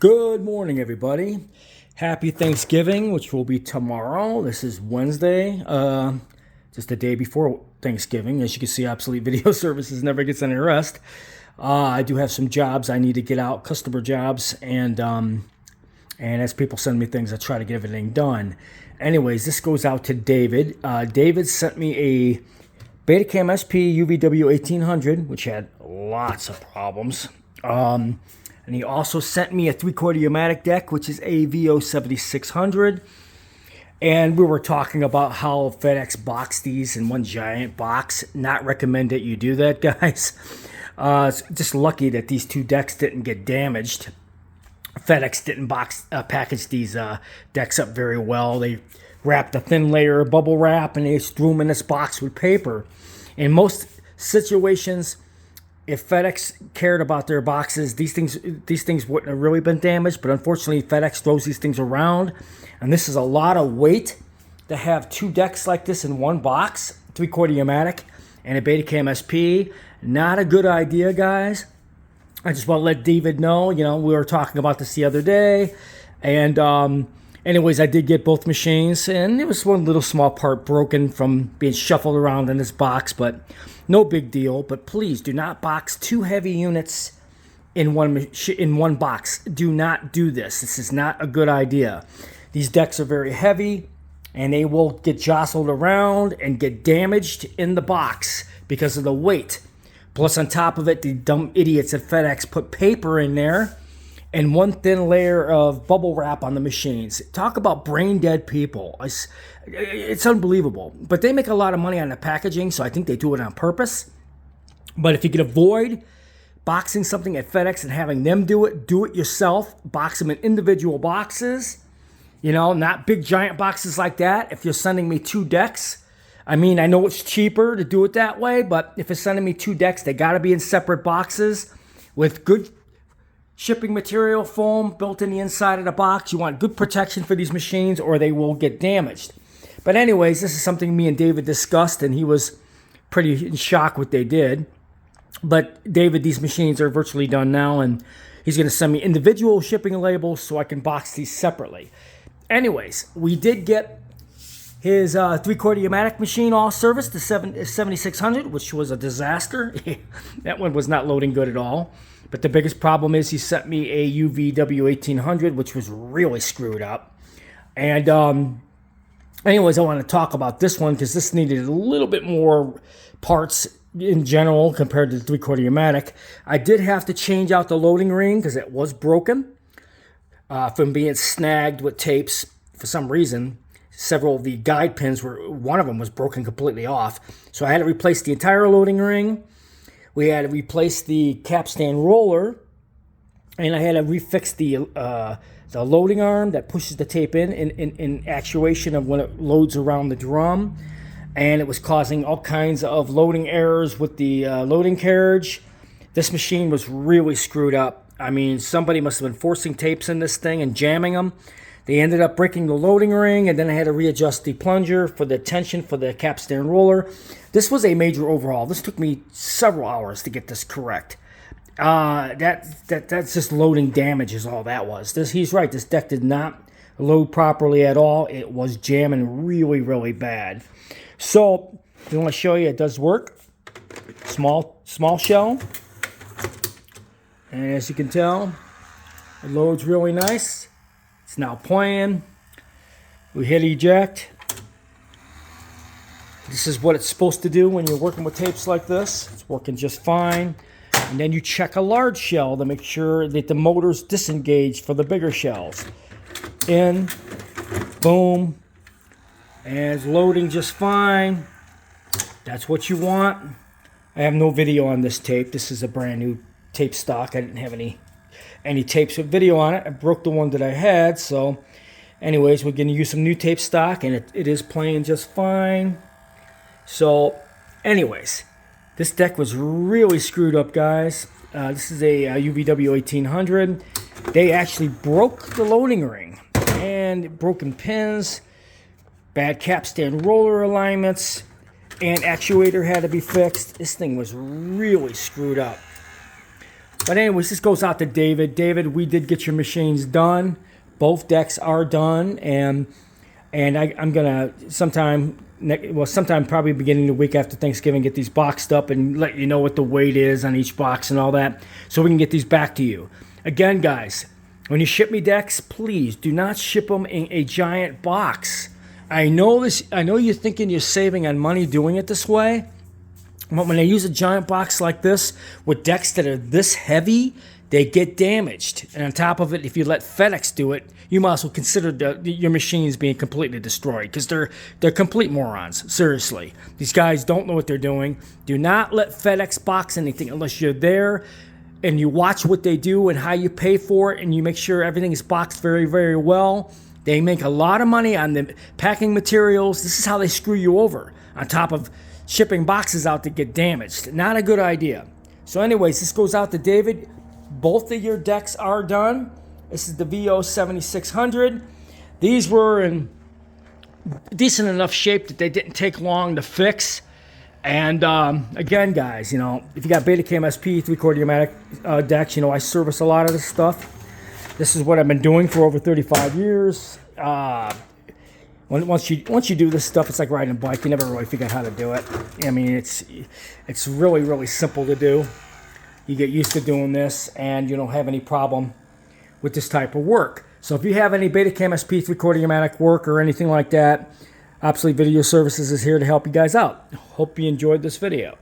Good morning, everybody. Happy Thanksgiving, which will be tomorrow. This is Wednesday, just the day before Thanksgiving. As you can see, Obsolete Video Services never gets any rest. I do have some jobs I need to get out, customer jobs, and as people send me things, I try to get everything done. Anyways, this goes out to David. David sent me a Betacam SP UVW 1800, which had lots of problems. And he also sent me a 3/4 Umatic deck, which is a VO 7600. And we were talking about how FedEx boxed these in one giant box. Not recommend that you do that, guys. It's just lucky that these two decks didn't get damaged. FedEx didn't package these decks up very well. They wrapped a thin layer of bubble wrap and they just threw them in this box with paper. In most situations, if FedEx cared about their boxes, these things wouldn't have really been damaged. But unfortunately, FedEx throws these things around, and this is a lot of weight to have two decks like this in one box, 3/4 Umatic and a Betacam SP. Not a good idea, guys. I just want to let David know. We were talking about this the other day, and anyways, I did get both machines, and it was one little small part broken from being shuffled around in this box, but no big deal. But please do not box two heavy units in one box. Do not do this. This is not a good idea. These decks are very heavy, and they will get jostled around and get damaged in the box because of the weight. Plus, on top of it, the dumb idiots at FedEx put paper in there and one thin layer of bubble wrap on the machines. Talk about brain dead people. It's unbelievable. But they make a lot of money on the packaging, so I think they do it on purpose. But if you can avoid boxing something at FedEx and having them do it yourself. Box them in individual boxes. Not big giant boxes like that. If you're sending me two decks, I know it's cheaper to do it that way, but if you're sending me two decks, they got to be in separate boxes with good shipping material, foam built in the inside of the box. You want good protection for these machines or they will get damaged. But anyways, this is something me and David discussed, and he was pretty in shock what they did. But David, these machines are virtually done now, and he's going to send me individual shipping labels so I can box these separately. Anyways, we did get his 3/4 Umatic machine all serviced, the 7600, which was a disaster. That one was not loading good at all. But the biggest problem is he sent me a UVW 1800, which was really screwed up. And anyways, I want to talk about this one because this needed a little bit more parts in general compared to the 3/4 Umatic. I did have to change out the loading ring because it was broken from being snagged with tapes for some reason. Several of the guide pins one of them was broken completely off. So I had to replace the entire loading ring. We had to replace the capstan roller, and I had to refix the loading arm that pushes the tape in actuation of when it loads around the drum. And it was causing all kinds of loading errors with the loading carriage. This machine was really screwed up. Somebody must have been forcing tapes in this thing and jamming them. They ended up breaking the loading ring, and then I had to readjust the plunger for the tension for the capstan roller. This was a major overhaul. This took me several hours to get this correct. That's just loading damage is all that was. He's right. This deck did not load properly at all. It was jamming really, really bad. So I want to show you it does work. Small shell, and as you can tell, it loads really nice. It's now playing. We hit eject. This is what it's supposed to do when you're working with tapes like this. It's working just fine. And then you check a large shell to make sure that the motor's disengaged for the bigger shells. In, boom, and it's loading just fine. That's what you want. I have no video on this tape. This is a brand new tape stock. I didn't have any tapes with video on it. I broke the one that I had, so anyways, we're going to use some new tape stock, and it is playing just fine. So anyways, this deck was really screwed up, guys. This is a UVW 1800. They actually broke the loading ring, and broken pins, bad capstan roller alignments, and actuator had to be fixed. This thing was really screwed up. But anyways, this goes out to David. David, we did get your machines done. Both decks are done, and I'm gonna sometime probably beginning the week after Thanksgiving get these boxed up and let you know what the weight is on each box and all that, so we can get these back to you. Again, guys, when you ship me decks, please do not ship them in a giant box. I know you're thinking you're saving on money doing it this way, but when they use a giant box like this with decks that are this heavy, they get damaged. And on top of it, if you let FedEx do it, you might as well consider your machines being completely destroyed, because they're complete morons. Seriously, these guys don't know what they're doing. Do not let FedEx box anything unless you're there and you watch what they do and how you pay for it, and you make sure everything is boxed very, very well. They make a lot of money on the packing materials. This is how they screw you over, on top of shipping boxes out that get damaged. Not a good idea. So anyways, this goes out to David. Both of your decks are done. This is the VO 7600. These were in decent enough shape that they didn't take long to fix. And again, guys, you know, if you got Betacam SP 3/4 pneumatic decks, you know, I service a lot of this stuff. This is what I've been doing for over 35 years. Once you do this stuff, it's like riding a bike. You never really figure out how to do it. I mean, it's really, really simple to do. You get used to doing this, and you don't have any problem with this type of work. So if you have any Betacam SP 3/4 pneumatic work or anything like that, Obsolete Video Services is here to help you guys out. Hope you enjoyed this video.